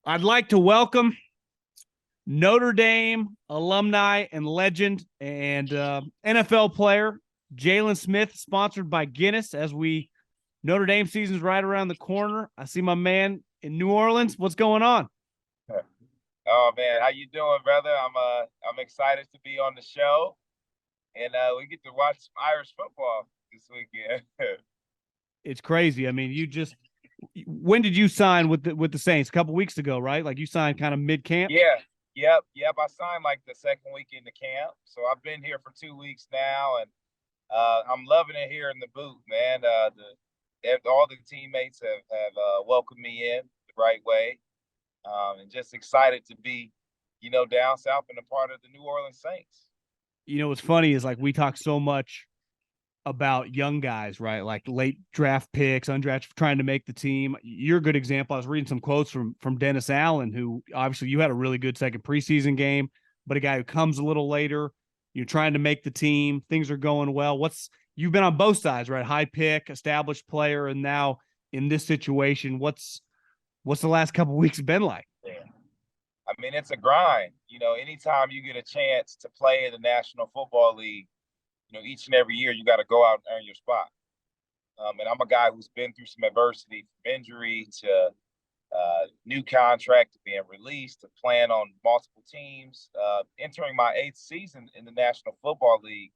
I'd like to welcome Notre Dame alumni and legend and NFL player Jaylon Smith, sponsored by Guinness. Notre Dame season's right around the corner. I see my man in New Orleans. What's going on? Oh man, how you doing, brother? I'm excited to be on the show, and we get to watch some Irish football this weekend. It's crazy. I mean, when did you sign with the Saints? A couple weeks ago, right? Like you signed kind of mid camp. Yeah, yep. I signed like the second week in the camp, so I've been here for 2 weeks now, and I'm loving it here in the boot, man. All the teammates have welcomed me in the right way, and just excited to be, down south and a part of the New Orleans Saints. What's funny is like we talk so much about young guys, right? Like late draft picks, undrafted, trying to make the team. You're a good example. I was reading some quotes from Dennis Allen, who obviously you had a really good second preseason game, but a guy who comes a little later, you're trying to make the team, things are going well. You've been on both sides, right? High pick, established player, and now in this situation, what's the last couple of weeks been like? Yeah. I mean, it's a grind. Anytime you get a chance to play in the National Football League, each and every year you got to go out and earn your spot. And I'm a guy who's been through some adversity, from injury to new contract, to being released, to playing on multiple teams, entering my 8th season in the National Football League.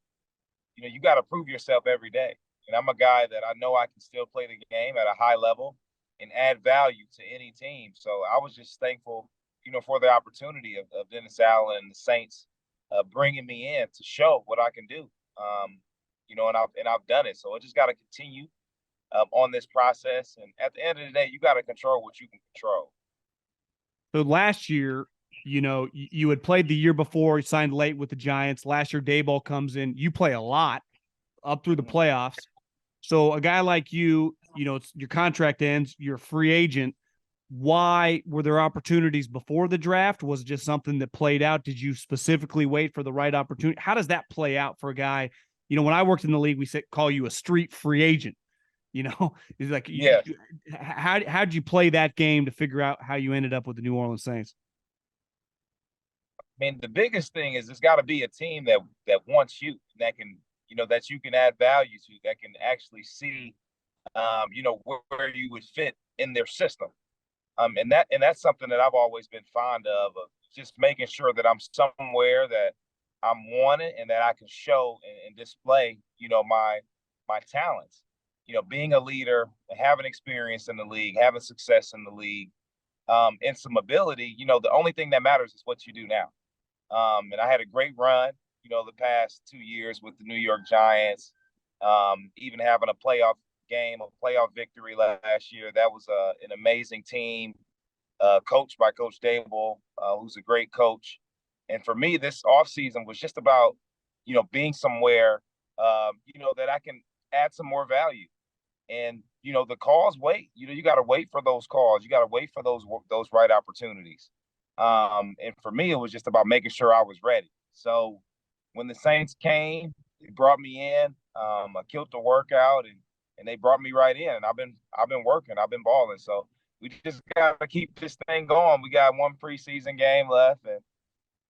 You got to prove yourself every day. And I'm a guy that I know I can still play the game at a high level and add value to any team. So I was just thankful, for the opportunity of Dennis Allen and the Saints bringing me in to show what I can do. And I've done it. So I just got to continue on this process. And at the end of the day, you got to control what you can control. So last year, you had played the year before, you signed late with the Giants. Last year, Daboll comes in. You play a lot up through the playoffs. So a guy like you, your contract ends, you're a free agent. Why were there opportunities before the draft? Was it just something that played out? Did you specifically wait for the right opportunity? How does that play out for a guy? When I worked in the league, we call you a street free agent. It's like, yeah. How did you play that game to figure out how you ended up with the New Orleans Saints? I mean, the biggest thing is it's got to be a team that wants you, that can, that you can add value to, that can actually see, where you would fit in their system. And that's something that I've always been fond of just making sure that I'm somewhere that I'm wanted and that I can show and display, my talents. Being a leader, having experience in the league, having success in the league, and some ability. The only thing that matters is what you do now. And I had a great run, the past 2 years with the New York Giants, even having a playoff game, a playoff victory last year. That was an amazing team, coached by Coach Daboll, who's a great coach. And for me, this offseason was just about, being somewhere, that I can add some more value. And, the calls wait. You got to wait for those calls. You got to wait for those right opportunities. And for me, it was just about making sure I was ready. So when the Saints came, they brought me in. I killed the workout and they brought me right in. And I've been working. I've been balling. So we just got to keep this thing going. We got one preseason game left, and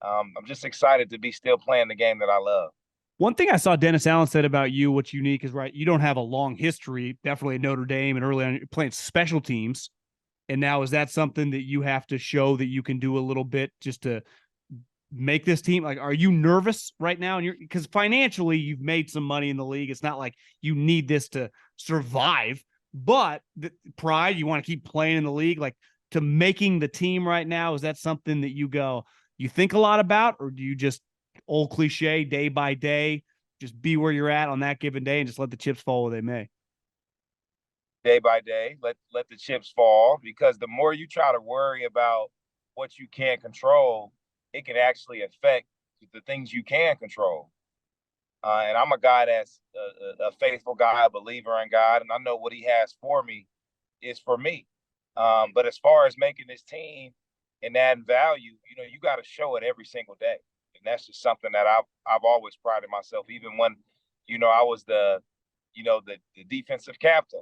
I'm just excited to be still playing the game that I love. One thing I saw Dennis Allen said about you, what's unique is, right, you don't have a long history, definitely at Notre Dame and early on playing special teams. And now is that something that you have to show that you can do a little bit just to make this team? Like, are you nervous right now? And because financially you've made some money in the league. It's not like you need this to survive, but the pride, you want to keep playing in the league, like to making the team right now. Is that something that you think a lot about, or do you just old cliche day by day, just be where you're at on that given day and just let the chips fall where they may? Day by day, let the chips fall, because the more you try to worry about what you can't control, it can actually affect the things you can control. And I'm a guy that's a faithful guy, a believer in God, and I know what He has for me is for me. But as far as making this team and adding value, you got to show it every single day, and that's just something that I've always prided myself. Even when, I was the defensive captain,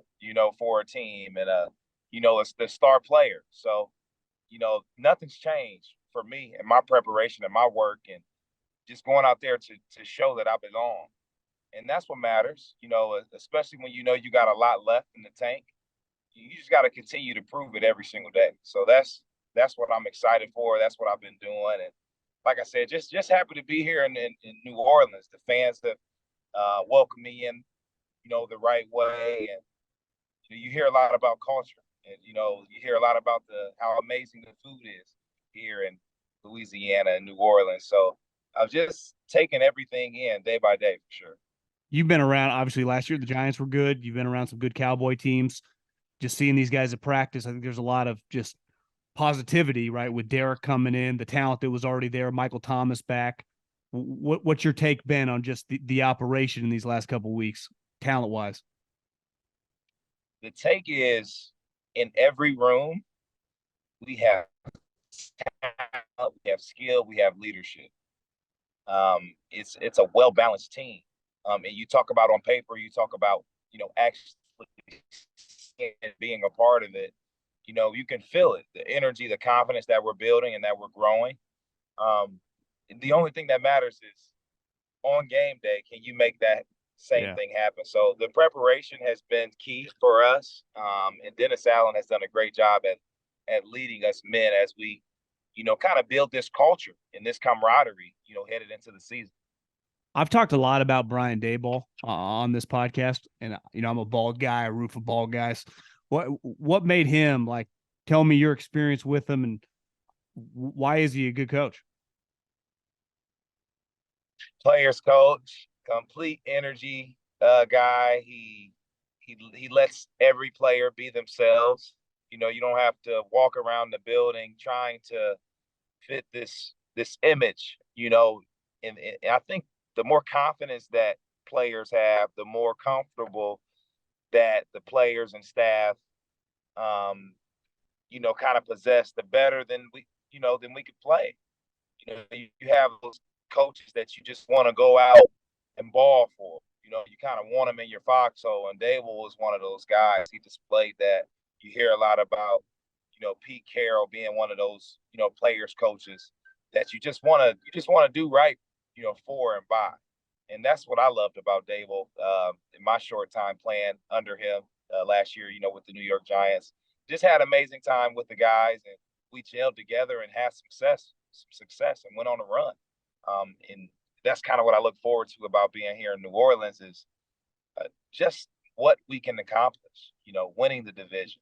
for a team, and it's the star player. So, nothing's changed for me in my preparation and my work and just going out there to show that I belong. And that's what matters, especially when you got a lot left in the tank. You just got to continue to prove it every single day. So that's what I'm excited for. That's what I've been doing. And like I said, just happy to be here in New Orleans. The fans that welcome me in, the right way. And you hear a lot about culture, and you hear a lot about how amazing the food is here in Louisiana and New Orleans. So I've just taken everything in day by day for sure. You've been around, obviously, last year the Giants were good. You've been around some good Cowboy teams. Just seeing these guys at practice, I think there's a lot of just positivity, right? With Derek coming in, the talent that was already there, Michael Thomas back. What's your take been on just the operation in these last couple of weeks, talent wise? The take is in every room we have talent, we have skill, we have leadership. It's a well balanced team. And you talk about on paper, you talk about actually being a part of it. You can feel it, the energy, the confidence that we're building and that we're growing. The only thing that matters is on game day, can you make that same thing happen? So the preparation has been key for us. And Dennis Allen has done a great job at leading us men as we, kind of build this culture and this camaraderie, headed into the season. I've talked a lot about Brian Daboll on this podcast, and I'm a bald guy. I root for bald guys. What made him like? Tell me your experience with him, and why is he a good coach? Players coach, complete energy guy. He lets every player be themselves. You don't have to walk around the building trying to fit this image. And I think the more confidence that players have, the more comfortable that the players and staff, kind of possess, the better than we could play. You have those coaches that you just want to go out and ball for. You kind of want them in your foxhole, and Daboll was one of those guys. He displayed that. You hear a lot about, Pete Carroll being one of those, players, coaches that you just want to do right, for and by. And that's what I loved about Daboll in my short time playing under him last year, with the New York Giants. Just had an amazing time with the guys, and we gelled together and had success and went on a run. And that's kind of what I look forward to about being here in New Orleans is just what we can accomplish, winning the division.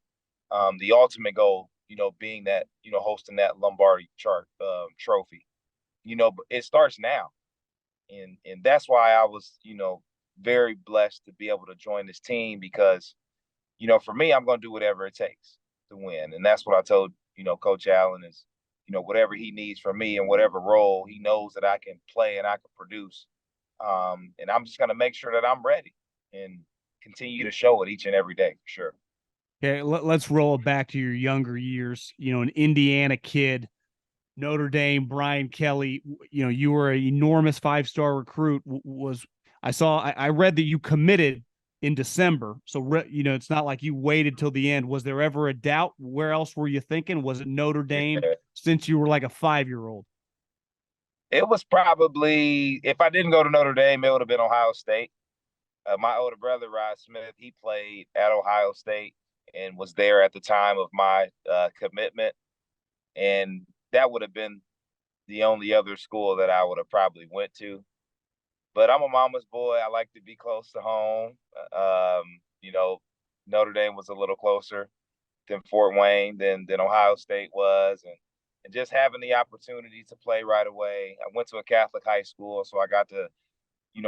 The ultimate goal, being that, hosting that Lombardi trophy, but it starts now. And that's why I was, very blessed to be able to join this team because, for me, I'm going to do whatever it takes to win. And that's what I told, Coach Allen is, whatever he needs from me and whatever role he knows that I can play and I can produce. And I'm just going to make sure that I'm ready and continue to show it each and every day for sure. Okay, let's roll it back to your younger years. An Indiana kid, Notre Dame, Brian Kelly. You were an enormous 5-star recruit. I read that you committed in December, so it's not like you waited till the end. Was there ever a doubt? Where else were you thinking? Was it Notre Dame since you were like a 5-year-old? It was probably, if I didn't go to Notre Dame, it would have been Ohio State. My older brother, Rod Smith, he played at Ohio State and was there at the time of my commitment. And that would have been the only other school that I would have probably went to. But I'm a mama's boy. I like to be close to home. Notre Dame was a little closer than Fort Wayne than Ohio State was. And just having the opportunity to play right away. I went to a Catholic high school, so I got to,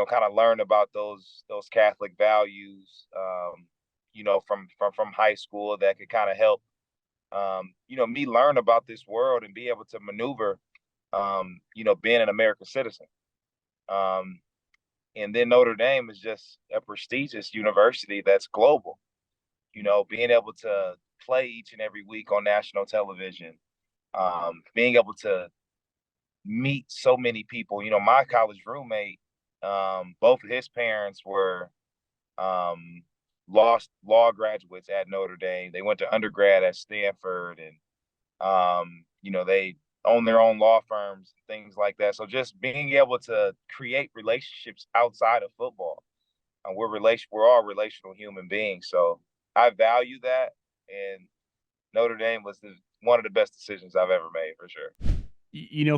kind of learn about those Catholic values, from high school that could kind of help, me learn about this world and be able to maneuver, being an American citizen. And then Notre Dame is just a prestigious university that's global, being able to play each and every week on national television, being able to meet so many people. My college roommate, both of his parents were law graduates at Notre Dame. They went to undergrad at Stanford, and They own their own law firms, things like that. So just being able to create relationships outside of football. We're all relational human beings. So I value that. And Notre Dame was one of the best decisions I've ever made, for sure.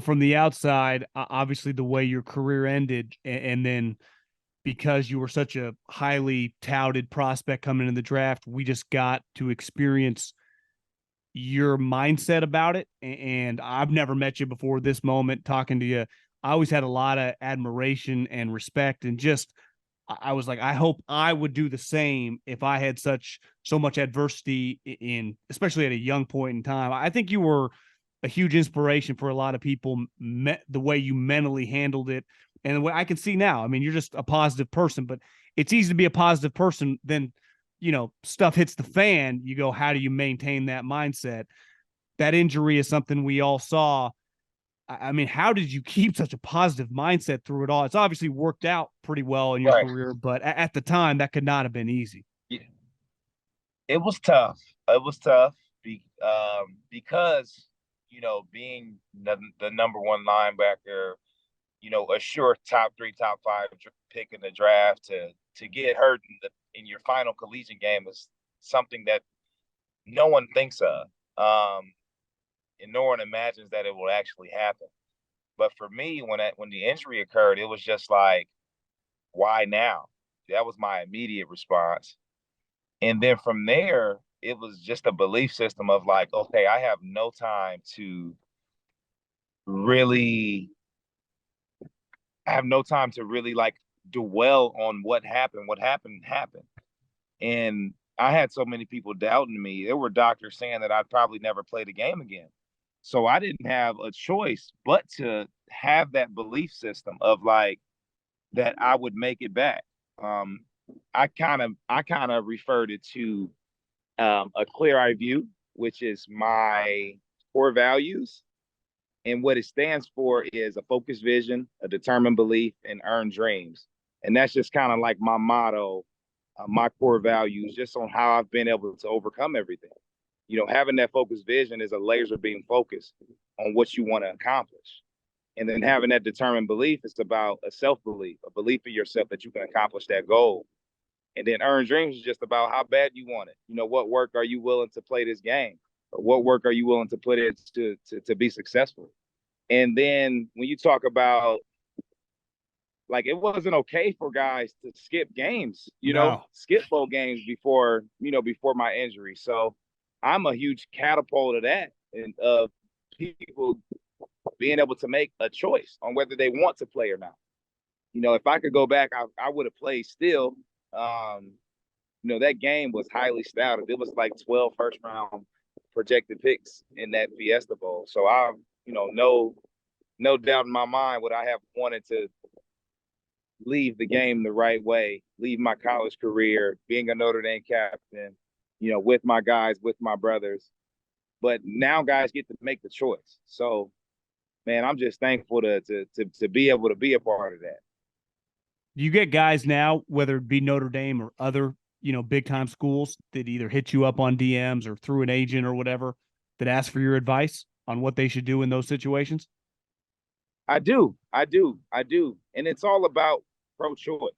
From the outside, obviously the way your career ended, and then because you were such a highly touted prospect coming in the draft, we just got to experience your mindset about it. And I've never met you before this moment talking to you. I always had a lot of admiration and respect, and just I was like, I hope I would do the same if I had so much adversity in, especially at a young point in time. I think you were a huge inspiration for a lot of people, the way you mentally handled it. And the way I can see now, I mean, you're just a positive person, but it's easy to be a positive person. Then, stuff hits the fan. You go, how do you maintain that mindset? That injury is something we all saw. I mean, how did you keep such a positive mindset through it all? It's obviously worked out pretty well in your Right. career, but at the time, that could not have been easy. Yeah. It was tough. It was tough because, being the number one linebacker, a sure top 3, top 5 pick in the draft, to get hurt in your final collegiate game is something that no one thinks of. And no one imagines that it will actually happen. But for me, when the injury occurred, it was just like, why now? That was my immediate response. And then from there, it was just a belief system of like, okay, I have no time to really like dwell on what happened. What happened happened. And I had so many people doubting me. There were doctors saying that I'd probably never play the game again. So I didn't have a choice but to have that belief system of like that I would make it back. Um, I kind of referred it to a clear eye view, which is my core values. And what it stands for is a focused vision, a determined belief, and earned dreams. And that's just kind of like my motto, my core values, just on how I've been able to overcome everything. Having that focused vision is a laser beam focus on what you want to accomplish. And then having that determined belief is about a self-belief, a belief in yourself that you can accomplish that goal. And then earned dreams is just about how bad you want it. What work are you willing to play this game? Or what work are you willing to put in to be successful? And then when you talk about, like, it wasn't okay for guys to skip games, No. skip bowl games before my injury. So I'm a huge catapult of that, and of people being able to make a choice on whether they want to play or not. If I could go back, I would have played still. That game was highly scouted. It was like 12 first round projected picks in that Fiesta Bowl. So no doubt in my mind would I have wanted to leave the game the right way, leave my college career, being a Notre Dame captain, with my guys, with my brothers. But now guys get to make the choice. So, man, I'm just thankful to be able to be a part of that. Do you get guys now, whether it be Notre Dame or other, big time schools, that either hit you up on DMs or through an agent or whatever, that ask for your advice on what they should do in those situations? I do. And it's all about pro-choice.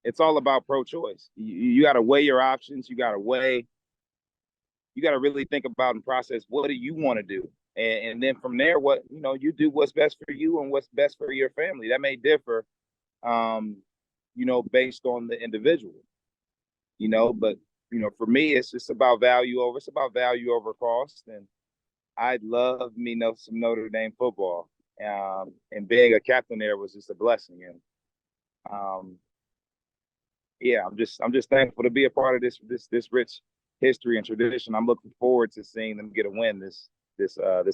It's all about pro-choice. You got to weigh your options. You got to really think about and process, what do you want to do? And then from there, you do what's best for you and what's best for your family. That may differ, based on the individual, but, for me, it's about value over cost. And I'd love some Notre Dame football. And being a captain there was just a blessing. And yeah, I'm just thankful to be a part of this rich history and tradition. I'm looking forward to seeing them get a win this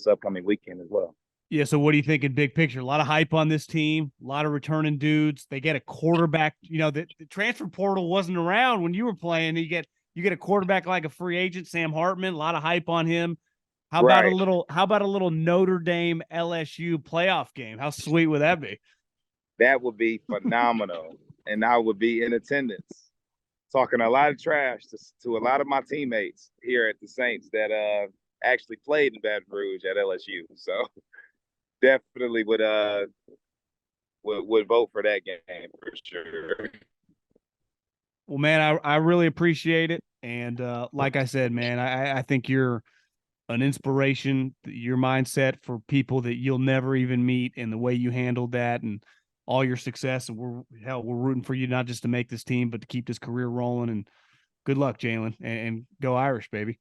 upcoming weekend as well. Yeah. So what do you think in big picture? A lot of hype on this team, a lot of returning dudes. They get a quarterback. The transfer portal wasn't around when you were playing. You get a quarterback like a free agent, Sam Hartman. A lot of hype on him. How about a little Notre Dame LSU playoff game? How sweet would that be? That would be phenomenal. And I would be in attendance, talking a lot of trash to a lot of my teammates here at the Saints that actually played in Baton Rouge at LSU. So definitely would vote for that game for sure. Well, man, I really appreciate it. And like I said, man, I think you're an inspiration, your mindset for people that you'll never even meet, and the way you handled that and all your success. And we're rooting for you, not just to make this team, but to keep this career rolling. And good luck, Jaylon, and go Irish, baby.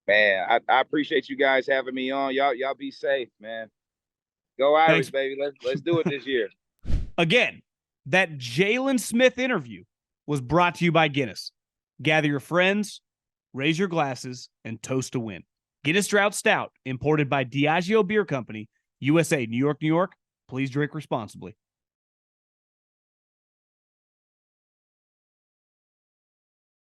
Man, I appreciate you guys having me on. Y'all be safe, man. Go Irish, Thanks. baby. Let's do it this year. Again, that Jaylon Smith interview was brought to you by Guinness. Gather your friends, raise your glasses, and toast to win. Guinness Drought Stout, imported by Diageo Beer Company, USA, New York, New York. Please drink responsibly.